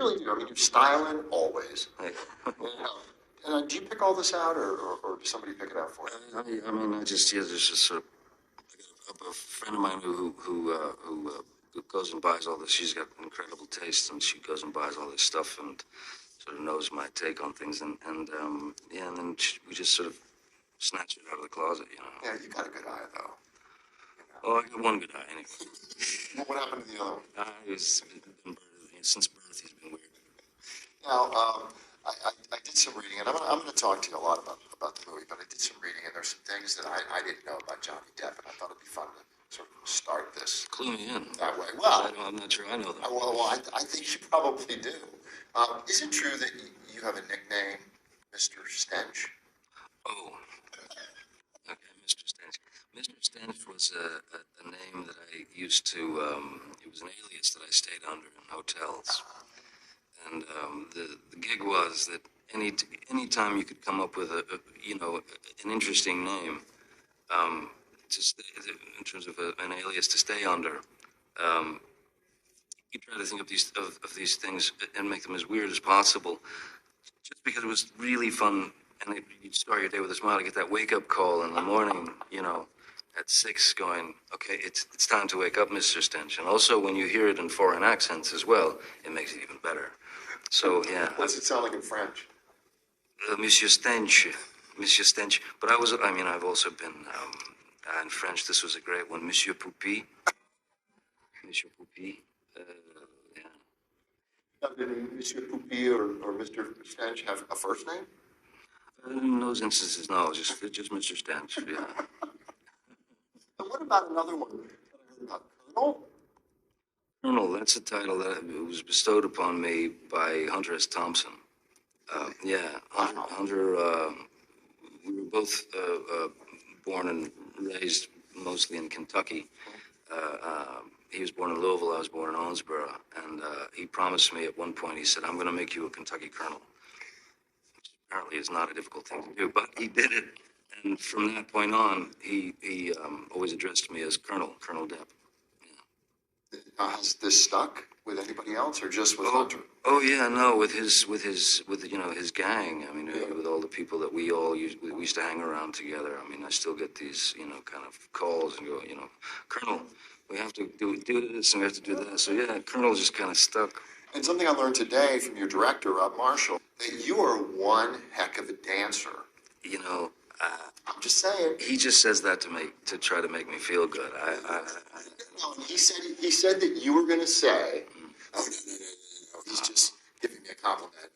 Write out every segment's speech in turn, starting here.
really do. I mean, you're styling always. Hey. Do you pick all this out, or does somebody pick it out for you? I mean, I just, yeah, there's just sort of, I got a friend of mine who goes and buys all this. She's got incredible taste, and she goes and buys all this stuff and sort of knows my take on things. And yeah, and then we just sort of snatch it out of the closet, you know. Yeah, you got a good eye, though. Oh, I got one good eye, anyway. What happened to the other one? Since birth, he's been weird. Now, I did some reading, and I'm going to talk to you a lot about the movie, but I did some reading, and there's some things that I didn't know about Johnny Depp, and I thought it'd be fun to sort of start this. Clue me in. That way. Well, I'm not sure I know that. Well, I think you probably do. Is it true that you have a nickname, Mr. Stench? Oh, okay, Mr. Stench. Mr. Stench was a name that I used to, it was an alias that I stayed under in hotels. And the gig was that any time you could come up with an interesting name, to stay, in terms of an alias to stay under, you try to think of these things and make them as weird as possible, just because it was really fun. And you'd start your day with a smile to get that wake-up call in the morning, at 6 going, okay, it's time to wake up, Mr. Stench. And also when you hear it in foreign accents as well, it makes it even better. So, yeah. What's it sound like in French? Monsieur Stench. Monsieur Stench. But I've also been, in French, this was a great one, Monsieur Poupy. Monsieur Poupy. Yeah. Now, did Monsieur Poupy or Mr. Stench have a first name? In those instances, no, just Mr. Stench, yeah. And what about another one that I heard about, Colonel? Colonel, that's a title that was bestowed upon me by Hunter S. Thompson. Yeah, Hunter, we were both born and raised mostly in Kentucky. He was born in Louisville, I was born in Owensboro, and he promised me at one point, he said, I'm going to make you a Kentucky colonel. Which apparently is not a difficult thing to do, but he did it. And from that point on, he always addressed me as Colonel Depp. Has this stuck with anybody else, or just with Hunter? Oh yeah, no, with his gang. I mean, with all the people that we used to hang around together. I mean, I still get these, kind of calls and go, Colonel, we have to do this and we have to do that. So yeah, Colonel just kind of stuck. And something I learned today from your director, Rob Marshall, that you are one heck of a dancer. I'm just saying. He just says that to try to make me feel good. No, he said that you were going to say, oh, no, he's just giving me a compliment.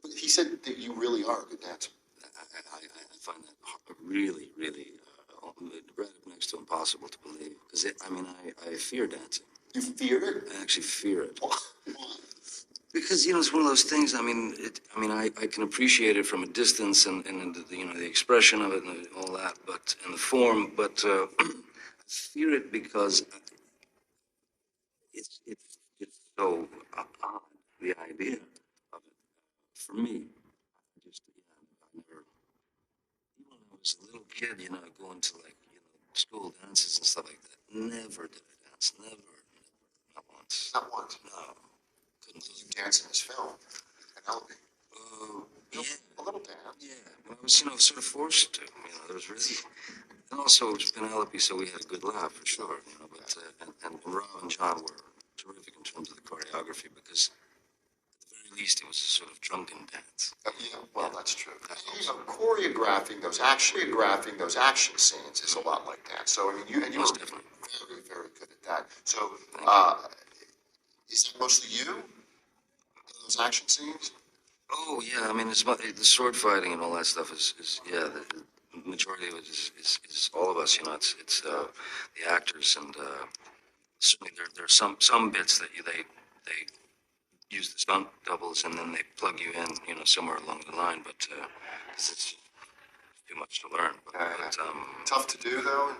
But he said that you really are a good dancer. I find that really, really right up next to impossible to believe. Because, I fear dancing. You fear it? I actually fear it. Why? Because, it's one of those things, I can appreciate it from a distance and the expression of it and all that, but, and the form, but I fear it because it's so odd, the idea of it. For me, I never, even when I was a little kid, going to school dances and stuff like that, never did I dance, never, not once. Not once? No. You dance in this film, Penelope. Yeah. A little dance. Yeah, I was, sort of forced to. There was really, and also it was Penelope, so we had a good laugh for sure. But and Rob and John were terrific in terms of the choreography because at the very least it was a sort of drunken dance. That's true. Choreographing those action scenes is a lot like dance. So you were definitely very, very good at that. So is that mostly you? Those action scenes? Oh yeah, it's the sword fighting and all that stuff is the majority of it is all of us. It's the actors, and certainly there are some bits that they use the stunt doubles and then they plug you in somewhere along the line, but it's too much to learn. But tough to do though.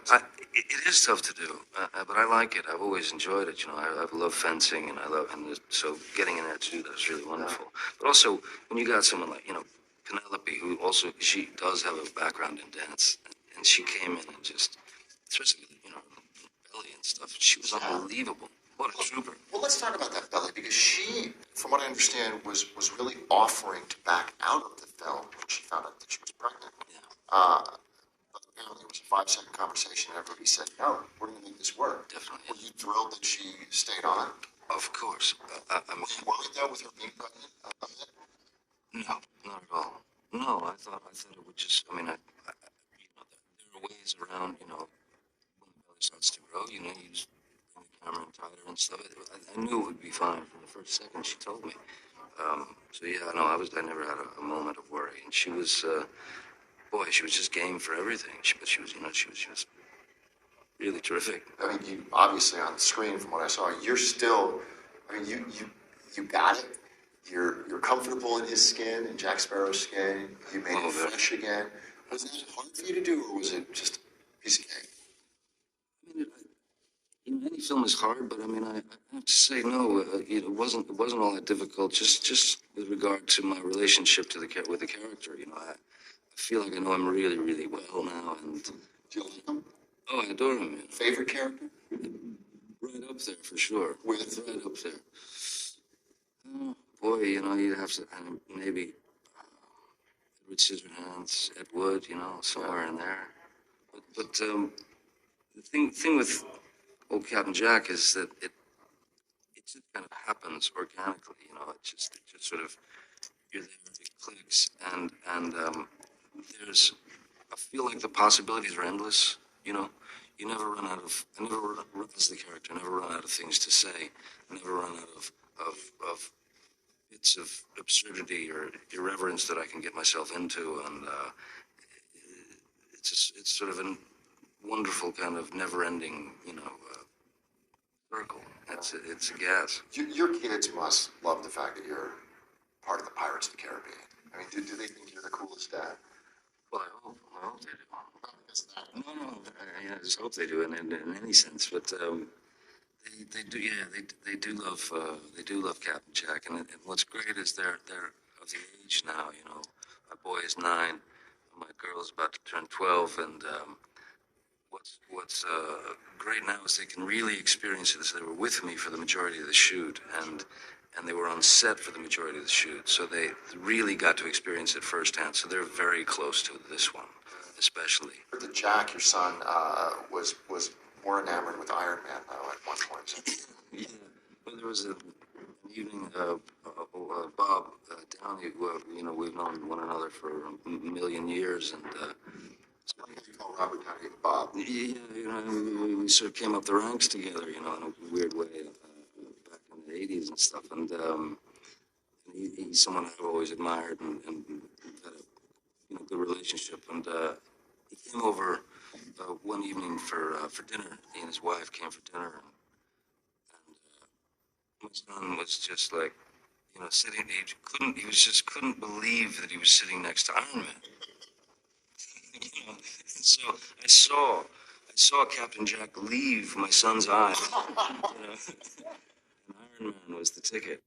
It is tough to do, but I like it. I've always enjoyed it. I love fencing, and so getting in there to do that is really wonderful. But also when you got someone like Penelope, who also she does have a background in dance, and she came in and just, especially belly and stuff. She was unbelievable. What a trooper. Well, let's talk about that belly, because she, from what I understand, was really offering to back out of the film when she found out that she was pregnant. Yeah, But apparently it was a 5-second conversation and everybody said, no, we're going to make this work. definitely. Were you thrilled that she stayed on? Of course. I mean, Were you worried though with her being pregnant? no, not at all. No, I thought it would just. I mean, you know, there are ways around. You know, when the belly starts to grow, you know, you just bring the camera in tighter and stuff. I knew it would be fine from the first second she told me. So yeah, no, I never had a moment of worry, and she was, boy, she was just game for everything. But she was, you know, she was just really terrific. I mean, you obviously on the screen from what I saw, you're still, I mean, you got it. You're comfortable in his skin, in Jack Sparrow's skin. You made it fresh again. Was that hard for you to do, or was it just a piece of cake? I mean, you know, any film is hard, but I mean, I have to say no. It wasn't all that difficult. Just with regard to my relationship to with the character, you know, I feel like I know him really, really well now, and Do you like him? oh, I adore him. Man. Favorite character? Right up there for sure. With? Right up there. Oh, boy, you know, you'd have to maybe Edward Scissorhands, Ed Wood, you know, somewhere in there. But the thing with old Captain Jack is that it just kind of happens organically, you know. It just sort of you're there, it clicks, and there's I feel like the possibilities are endless, you know. You never run out of I never run, as the character, never run out of things to say. I never run out of bits of absurdity or irreverence that I can get myself into, and it's sort of a wonderful kind of never-ending, you know, circle. It's a gas. Your kids must love the fact that you're part of the Pirates of the Caribbean. I mean, do they think you're the coolest dad? Well, I hope they do. No, I just hope they do in any sense. But they do, yeah, they do love Captain Jack, and what's great is they're of the age now. You know, my boy is 9, my girl is about to turn 12, and what's great now is they can really experience this. They were with me for the majority of the shoot, and they were on set for the majority of the shoot, so they really got to experience it firsthand. So they're very close to this one, especially. The Jack, your son, was more enamored with Iron Man though at one point. Yeah, but there was an evening. Bob Downey, you know, we've known one another for a million years, and. Why do you call Robert Downey Bob? Yeah, you know, we sort of came up the ranks together, you know, in a weird way, back in the 80s and stuff. And he's someone I've always admired and had a, you know, good relationship. And he came over one evening for dinner. He and his wife came for dinner. And my son was just like, you know, sitting, he couldn't believe that he was sitting next to Iron Man. You know, so I saw Captain Jack leave my son's eyes. You know, and Iron Man was the ticket.